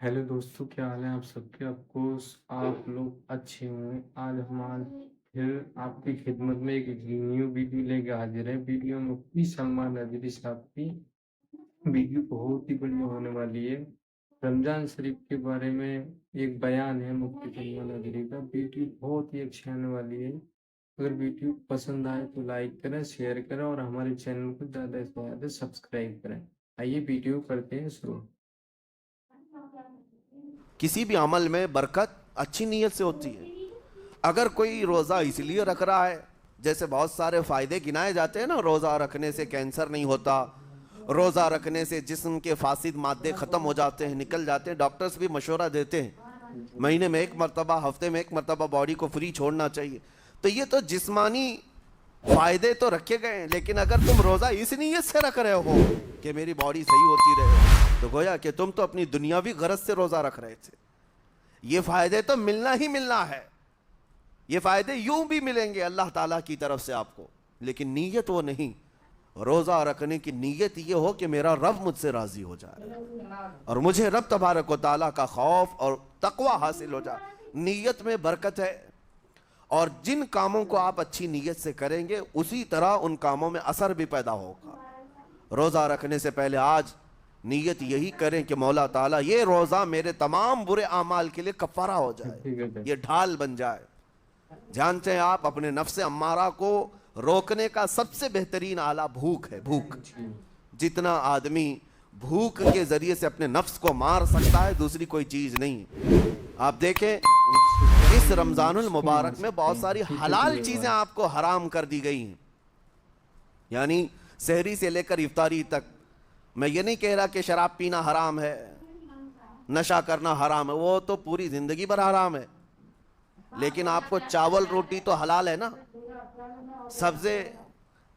Hello दोस्तों, क्या हाल है आप सबके। आप लोग अच्छे होंगे। आज फिर आपकी खिदमत में एक न्यू वीडियो लेके हाजिर है। वीडियो मुफ्ती सलमान नजरी साहब की वीडियो बहुत ही बढ़िया होने वाली है। रमजान शरीफ के बारे में एक बयान है मुफ्ती सलमान नजरी का। वीडियो बहुत ही अच्छी आने वाली है। अगर वीडियो पसंद आए तो लाइक करें, शेयर करें और हमारे चैनल को ज़्यादा से ज़्यादा सब्सक्राइब करें। आइए वीडियो करते हैं शुरू। किसी भी अमल में बरकत अच्छी नीयत से होती है। अगर कोई रोज़ा इसलिए रख रहा है, जैसे बहुत सारे फ़ायदे गिनाए जाते हैं ना, रोज़ा रखने से कैंसर नहीं होता, रोज़ा रखने से जिस्म के फासिद मादे ख़त्म हो जाते हैं, निकल जाते हैं। डॉक्टर्स भी मशवरा देते हैं महीने में एक मरतबा, हफ्ते में एक मरतबा बॉडी को फ्री छोड़ना चाहिए। तो ये तो जिस्मानी फ़ायदे तो रखे गए हैं, लेकिन अगर तुम रोज़ा इस नीयत से रख रहे हो कि मेरी बॉडी सही होती रहे, तो गोया कि तुम तो अपनी दुनियावी गरज से रोज़ा रख रहे थे। ये फ़ायदे तो मिलना ही मिलना है, ये फ़ायदे यूं भी मिलेंगे अल्लाह ताला की तरफ से आपको, लेकिन नीयत वो नहीं। रोज़ा रखने की नीयत ये हो कि मेरा रब मुझसे राज़ी हो जाए और मुझे रब तबारक व ताला का खौफ और तकवा हासिल हो जाए। नीयत में बरकत है, और जिन कामों को आप अच्छी नीयत से करेंगे उसी तरह उन कामों में असर भी पैदा होगा। रोज़ा रखने से पहले आज नीयत यही करें कि मौला ताला ये रोज़ा मेरे तमाम बुरे आमाल के लिए कफ़ारा हो जाए, ठीक है। ये ढाल बन जाए। जानते हैं आप, अपने नफ्स अम्मारा को रोकने का सबसे बेहतरीन आला भूख है। भूख, जी। जितना आदमी भूख के जरिए से अपने नफ्स को मार सकता है, दूसरी कोई चीज़ नहीं। आप देखें, इस रमज़ानुल मुबारक में बहुत सारी हलाल चीज़ें आपको हराम कर दी गई हैं। यानी सहरी से लेकर इफ्तारी तक। मैं ये नहीं कह रहा कि शराब पीना हराम है, नशा करना हराम है, वो तो पूरी ज़िंदगी भर हराम है। लेकिन आपको चावल रोटी तो हलाल है ना, सब्ज़े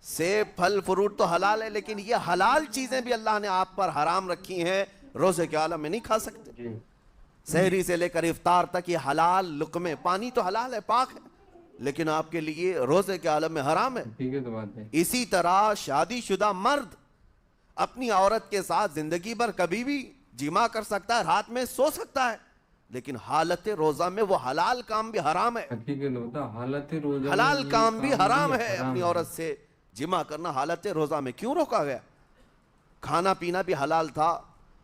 सेब फल फ्रूट तो हलाल है, लेकिन ये हलाल चीज़ें भी अल्लाह ने आप पर हराम रखी हैं। रोज़े के आलम में नहीं खा सकते। जी। सहरी से लेकर इफ्तार तक ये हलाल लुक़मे। पानी तो हलाल है, पाक है, लेकिन आपके लिए रोज़े के आलम में हराम है। ठीक है, तो बात है। इसी तरह शादीशुदा मर्द अपनी औरत के साथ जिंदगी भर कभी भी जिमा कर सकता है, रात में सो सकता है, लेकिन हालत रोज़ा में वो हलाल काम भी हराम है। हकीकत होता हालत रोजा में हलाल वो काम भी हराम है। हराम अपनी है। औरत से जिमा करना हालत रोज़ा में क्यों रोका गया? खाना पीना भी हलाल था,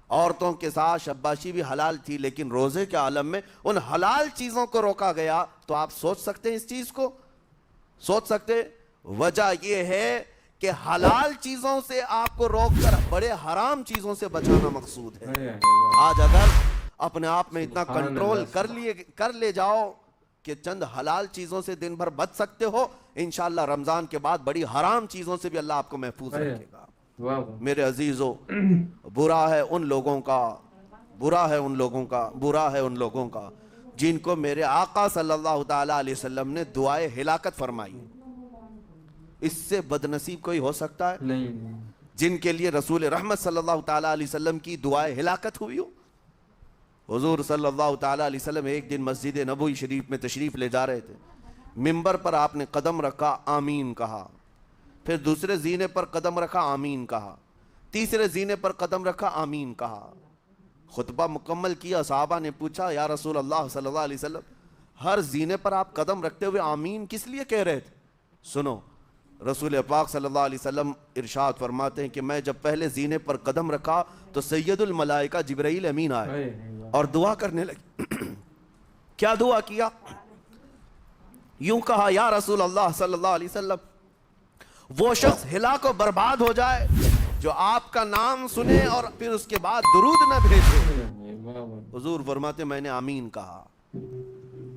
औरतों के साथ शब्बाशी भी हलाल थी, लेकिन रोज़े के आलम में उन हलाल चीज़ों को रोका गया। तो आप सोच सकते हैं, इस चीज़ को सोच सकते। वजह यह है कि हलाल चीज़ों से आपको रोककर बड़े हराम चीज़ों से बचाना मकसूद है। अरे अरे आज अगर अपने आप में इतना सुभान कंट्रोल अल्लाह। कर ले जाओ कि चंद हलाल चीज़ों से दिन भर बच सकते हो, इंशाअल्लाह रमज़ान के बाद बड़ी हराम चीज़ों से भी अल्लाह आपको महफूज अरे रखेगा। वाह वाह। मेरे अजीज़ों, बुरा है उन लोगों का, बुरा है उन लोगों का, बुरा है उन लोगों का जिनको मेरे आका सल्लल्लाहु ताला अलैहि वसल्लम ने दुआए हिलाकत फरमाई। इससे बदनसीब कोई हो सकता है? नहीं नहीं। जिनके लिए रसूल रहमत सल्लल्लाहु ताला अलैहि वसल्लम की दुआए हिलाकत हुई हो। हुजूर सल्लल्लाहु ताला अलैहि वसल्लम एक दिन मस्जिद नबवी शरीफ में तशरीफ ले जा रहे थे। मिंबर पर आपने कदम रखा, आमीन कहा। फिर दूसरे जीने पर कदम रखा, आमीन कहा। तीसरे जीने पर कदम रखा, आमीन कहा। खुतबा मुकम्मल किया। सहाबा ने पूछा, या रसूल अल्लाह सल्लल्लाहु अलैहि वसल्लम, हर जीने पर आप कदम रखते हुए आमीन किस लिए कह रहे थे? सुनो, रसूल पाक सल्लल्लाहु अलैहि वसल्लम इरशाद फरमाते हैं कि मैं जब पहले जीने पर कदम रखा तो सैयदुल मलाइका जिब्राइल अमीन आए अरे वाह। और दुआ करने लगे। क्या दुआ किया? यूं कहा, या रसूल अल्लाह सल्लल्लाहु अलैहि वसल्लम, वो शख्स हिला को बर्बाद हो जाए जो आपका नाम सुने और फिर उसके बाद दुरूद न भेजे। अरे वाह वाह। हुजूर फरमाते, मैंने आमीन कहा।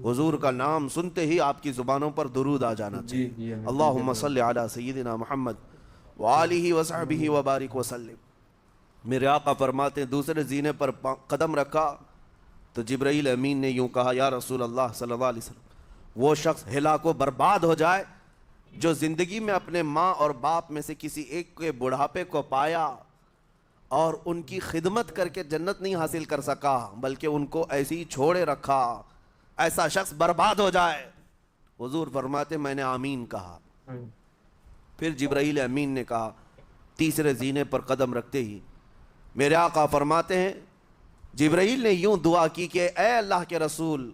हुजूर का नाम सुनते ही आपकी जुबानों पर दुरूद आ जाना जी चाहिए। जी। अल्लाहुम्मा सल्लि अला सय्यिदिना मुहम्मद व आलिहि व सहबिहि व बारिक व सल्लिम। मेरे आका फरमाते हैं, दूसरे जीने पर कदम रखा तो जिब्राइल अमीन ने यूं कहा, या रसूल अल्लाह सल्लल्लाहु अलैहि वसल्लम, वो शख्स हिला को बर्बाद हो जाए जो जिंदगी में अपने माँ और बाप में से किसी एक के बुढ़ापे को पाया और उनकी खिदमत करके जन्नत नहीं हासिल कर सका, बल्कि उनको ऐसे ही छोड़े रखा, ऐसा शख्स बर्बाद हो जाए। हुजूर फरमाते, मैंने आमीन कहा। फिर जिब्राइल अमीन ने कहा। तीसरे जीने पर कदम रखते ही मेरे आका फरमाते हैं जिब्राइल ने यूं दुआ की कि ए अल्लाह के रसूल,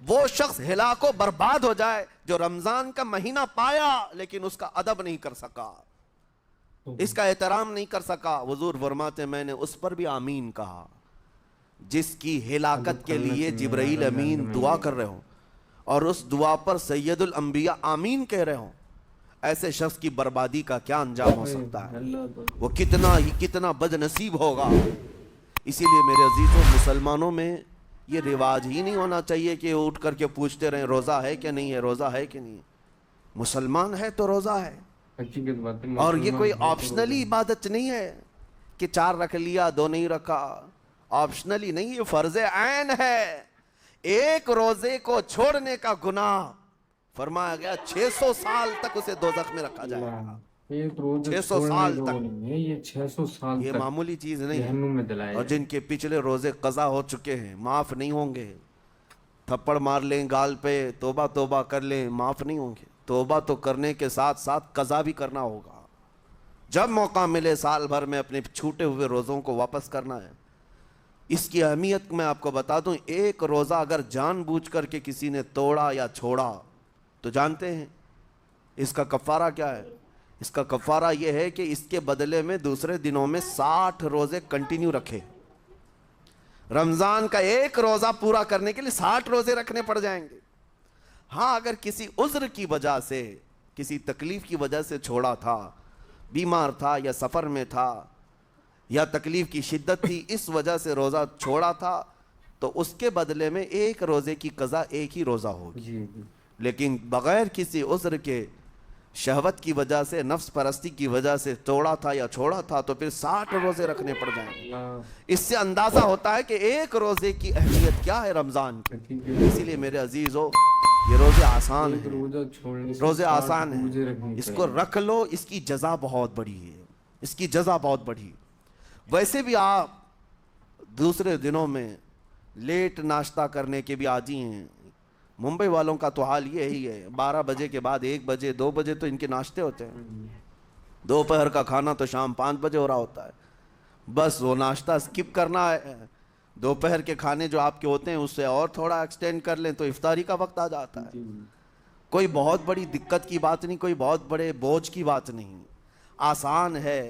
वो शख्स हिलाक व बर्बाद हो जाए जो रमजान का महीना पाया लेकिन उसका अदब नहीं कर सका, इसका एहतराम नहीं कर सका। हुजूर फरमाते मैंने उस पर भी आमीन कहा, जिसकी हिलाकत के लिए जिब्राइल अमीन दुआ कर रहे हो और उस दुआ पर सैयदुल अंबिया आमीन कह रहे हो, ऐसे शख्स की बर्बादी का क्या अंजाम हो सकता है, वो कितना बदनसीब होगा। इसीलिए मेरे अजीजों, मुसलमानों में ये रिवाज ही नहीं होना चाहिए कि उठ करके पूछते रहें रोज़ा है कि नहीं है, रोज़ा है कि नहीं है। मुसलमान है तो रोज़ा है, और ये कोई ऑप्शनली इबादत नहीं है कि 4 रख लिया 2 नहीं रखा, ऑप्शनली नहीं, ये फर्ज ऐन है। एक रोजे को छोड़ने का गुनाह फरमाया गया 600 साल तक उसे दोज़ख में रखा जाएगा। एक रोजा 600 साल तक नहीं है, ये 600 साल ये तक मामूली चीज नहीं है। जहन्नुम में दिलाया और जिनके पिछले रोजे कज़ा हो चुके हैं माफ नहीं होंगे। थप्पड़ मार लें गाल पे, तौबा तौबा कर लें, माफ नहीं होंगे। तौबा तो करने के साथ साथ कज़ा भी करना होगा। जब मौका मिले साल भर में अपने छूटे हुए रोज़ों को वापस करना है। इसकी अहमियत मैं आपको बता दूं, एक रोज़ा अगर जानबूझ करके किसी ने तोड़ा या छोड़ा तो जानते हैं इसका कफ़ारा क्या है। इसका कफ़ारा यह है कि इसके बदले में दूसरे दिनों में 60 रोज़े कंटिन्यू रखे। रमज़ान का एक रोज़ा पूरा करने के लिए 60 रोज़े रखने पड़ जाएंगे। हाँ, अगर किसी उज़्र की वजह से, किसी तकलीफ़ की वजह से छोड़ा था, बीमार था या सफ़र में था या तकलीफ़ की शिद्दत थी, इस वजह से रोज़ा छोड़ा था, तो उसके बदले में एक रोज़े की क़ज़ा एक ही रोज़ा होगी। लेकिन बग़ैर किसी उज़्र के, शहवत की वजह से, नफ्स परस्ती की वजह से तोड़ा था या छोड़ा था तो फिर 60 रोज़े रखने पड़ जाएंगे। इससे अंदाज़ा होता है कि एक रोज़े की अहमियत क्या है रमज़ान की। इसीलिए मेरे अजीज़ों, ये रोज़े आसान है, रोज़े आसान है, इसको रख लो, इसकी जज़ा बहुत बड़ी है, इसकी जज़ा बहुत बड़ी। वैसे भी आप दूसरे दिनों में लेट नाश्ता करने के भी आदी हैं। मुंबई वालों का तो हाल ये ही है, 12 बजे के बाद 1 बजे 2 बजे तो इनके नाश्ते होते हैं। दोपहर का खाना तो शाम 5 बजे हो रहा होता है। बस वो नाश्ता स्किप करना है, दोपहर के खाने जो आपके होते हैं उससे और थोड़ा एक्सटेंड कर लें तो इफ्तारी का वक्त आ जाता है। कोई बहुत बड़ी दिक्कत की बात नहीं, कोई बहुत बड़े बोझ की बात नहीं, आसान है।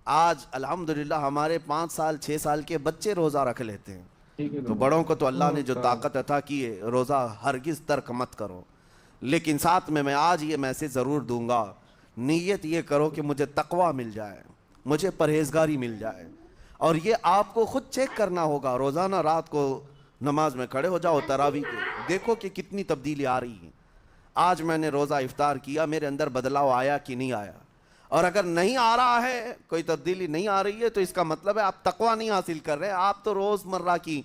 आज अल्हम्दुलिल्लाह हमारे 5 साल 6 साल के बच्चे रोज़ा रख लेते हैं। तो बड़ों को तो अल्लाह ने जो ताकत अता की है, रोज़ा हरगिज़ तर्क मत करो। लेकिन साथ में मैं आज ये मैसेज ज़रूर दूंगा, नीयत ये करो कि मुझे तकवा मिल जाए, मुझे परहेज़गारी मिल जाए। और ये आपको खुद चेक करना होगा। रोज़ाना रात को नमाज में खड़े हो जाओ तरावी के, देखो कि कितनी तब्दीली आ रही है। आज मैंने रोज़ा इफ्तार किया, मेरे अंदर बदलाव आया कि नहीं आया। और अगर नहीं आ रहा है, कोई तब्दीली नहीं आ रही है, तो इसका मतलब है आप तकवा नहीं हासिल कर रहे, आप तो रोज़मर्रा की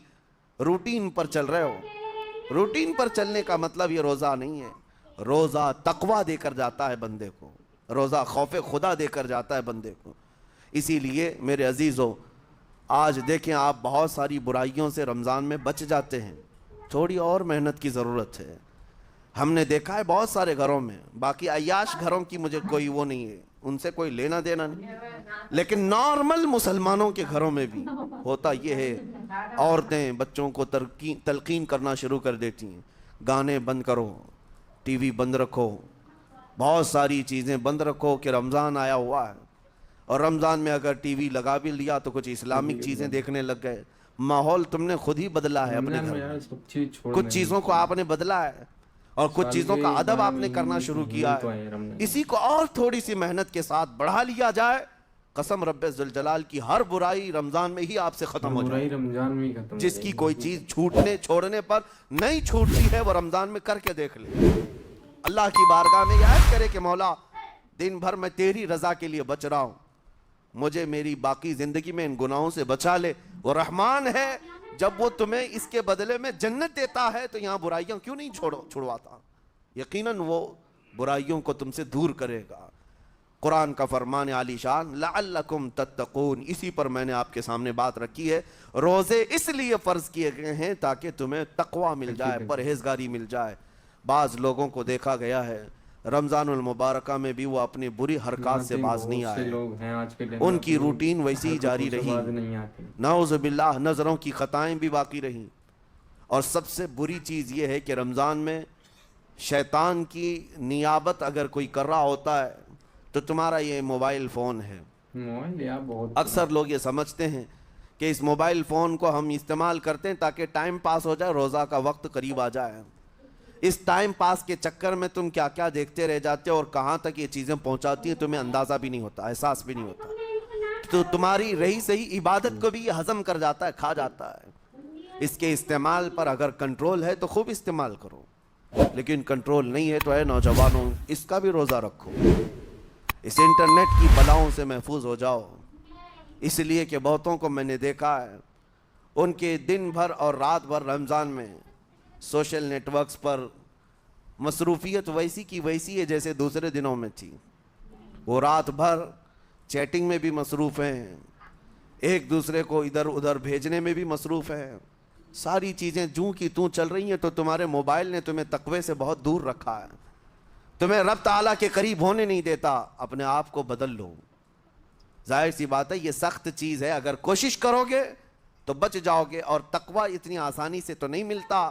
रूटीन पर चल रहे हो। रूटीन पर चलने का मतलब ये रोज़ा नहीं है। रोज़ा तकवा देकर जाता है बंदे को, रोज़ा खौफ़े खुदा देकर जाता है बंदे को। इसीलिए मेरे अजीज़ों, आज देखें आप बहुत सारी बुराइयों से रमज़ान में बच जाते हैं, थोड़ी और मेहनत की ज़रूरत है। हमने देखा है बहुत सारे घरों में, बाकी अय्याश घरों की मुझे कोई वो नहीं है, उनसे कोई लेना देना नहीं, लेकिन नॉर्मल मुसलमानों के घरों में भी होता ये है, औरतें बच्चों को तलकीन करना शुरू कर देती हैं, गाने बंद करो, टीवी बंद रखो, बहुत सारी चीज़ें बंद रखो कि रमज़ान आया हुआ है। और रमज़ान में अगर टीवी लगा भी लिया तो कुछ इस्लामिक चीज़ें देखने लग गए। माहौल तुमने खुद ही बदला है अपने घर में, कुछ चीज़ों को आपने बदला है और कुछ चीज़ों का अदब आपने करना शुरू किया है। इसी को और थोड़ी सी मेहनत के साथ बढ़ा लिया जाए, कसम रब्बे ज़ुल जलाल की हर बुराई रमज़ान में ही आपसे ख़त्म हो जाए। रमज़ान में ही खत्म। जिसकी कोई चीज़ छूटने छोड़ने पर नहीं छूटती है वो रमज़ान में करके देख ले। अल्लाह की बारगाह में याद करे कि मौला दिन भर मैं तेरी रज़ा के लिए बच रहा हूँ, मुझे मेरी बाकी ज़िंदगी में इन गुनाहों से बचा ले। वो रहमान है, जब वो तुम्हें इसके बदले में जन्नत देता है तो यहाँ बुराइयाँ क्यों नहीं छुड़वाता। यकीनन वो बुराइयों को तुमसे दूर करेगा। कुरान का फरमान आलीशान, लअल्लकुम तत्तकून, इसी पर मैंने आपके सामने बात रखी है। रोज़े इसलिए फ़र्ज़ किए गए हैं ताकि तुम्हें तकवा मिल जाए, परहेज़गारी मिल जाए। बाज़ लोगों को देखा गया है رمضان المبارکہ میں بھی وہ اپنی بری حرکات سے باز نہیں بہت سے آئے. لوگ ہیں آج کے دن ان میں کی اپنی روٹین ویسی ہی جاری حرکتوں سے رہی. باز نہیں آتے. نعوذ باللہ نظروں کی خطائیں بھی باقی رہیں. اور سب سے بری چیز یہ ہے کہ رمضان میں شیطان کی نیابت اگر کوئی کر رہا ہوتا ہے تو تمہارا یہ موبائل فون ہے. موبائل یا بہت اکثر لوگ یہ سمجھتے ہیں کہ اس موبائل فون کو ہم استعمال کرتے ہیں تاکہ ٹائم پاس ہو جائے, روزہ کا وقت قریب آ جائے. اس ٹائم پاس کے چکر میں تم کیا کیا دیکھتے رہ جاتے ہو اور کہاں تک یہ چیزیں پہنچاتی ہیں تمہیں اندازہ بھی نہیں ہوتا, احساس بھی نہیں ہوتا. تو تمہاری رہی صحیح عبادت کو بھی یہ ہضم کر جاتا ہے, کھا جاتا ہے. اس کے استعمال پر اگر کنٹرول ہے تو خوب استعمال کرو, لیکن کنٹرول نہیں ہے تو اے نوجوانوں اس کا بھی روزہ رکھو. اس انٹرنیٹ کی بلاؤں سے محفوظ ہو جاؤ. اس لیے کہ بہتوں کو میں نے دیکھا ہے ان کے دن بھر اور رات بھر رمضان میں سوشل نیٹ ورکس پر مصروفیت ویسی کی ویسی ہے جیسے دوسرے دنوں میں تھی. وہ رات بھر چیٹنگ میں بھی مصروف ہیں, ایک دوسرے کو ادھر ادھر بھیجنے میں بھی مصروف ہیں. ساری چیزیں جوں کی توں چل رہی ہیں. تو تمہارے موبائل نے تمہیں تقوی سے بہت دور رکھا ہے, تمہیں رب تعالیٰ کے قریب ہونے نہیں دیتا. اپنے آپ کو بدل لو. ظاہر سی بات ہے یہ سخت چیز ہے, اگر کوشش کرو گے تو بچ جاؤ گے. اور تقوی اتنی آسانی سے تو نہیں ملتا.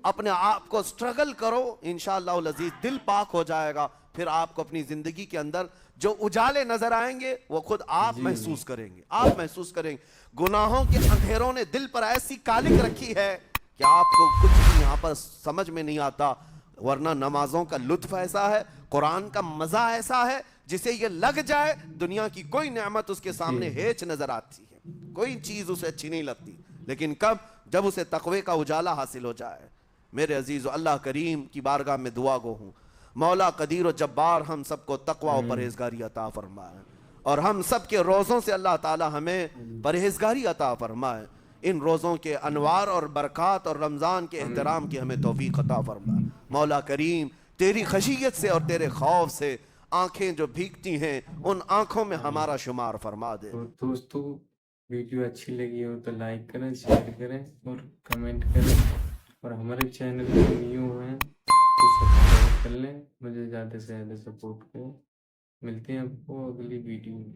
اپنے آپ کو سٹرگل کرو, انشاءاللہ العزیز دل پاک ہو جائے گا. پھر آپ کو اپنی زندگی کے اندر جو اجالے نظر آئیں گے وہ خود آپ محسوس کریں گے. آپ محسوس کریں گے گناہوں کے اندھیروں نے دل پر ایسی کالک رکھی ہے کہ آپ کو کچھ بھی یہاں پر سمجھ میں نہیں آتا. ورنہ نمازوں کا لطف ایسا ہے, قرآن کا مزہ ایسا ہے, جسے یہ لگ جائے دنیا کی کوئی نعمت اس کے سامنے ہیچ نظر آتی ہے, کوئی چیز اسے اچھی نہیں لگتی. لیکن کب؟ جب اسے تقوی کا اجالا حاصل ہو جائے. میرے عزیز اللہ کریم کی بارگاہ میں دعا گو ہوں, مولا قدیر و جبار ہم سب کو تقوی و پرہیزگاری عطا فرمائے, اور ہم سب کے روزوں سے اللہ تعالی ہمیں پرہیزگاری عطا فرمائے. ان روزوں کے انوار اور برکات اور رمضان کے احترام کی ہمیں توفیق عطا فرمائے. مولا کریم تیری خشیت سے اور تیرے خوف سے آنکھیں جو بھیگتی ہیں ان آنکھوں میں ہمارا شمار فرما دے. تو دوستو ویڈیو اچھی لگی ہو تو لائک کریں, شیئر کریں اور کمنٹ کریں, اور ہمارے چینل پہ نیو ہیں تو سبسکرائب کر لیں. مجھے زیادہ سے زیادہ سپورٹ کریں. ملتے ہیں آپ کو اگلی ویڈیو میں.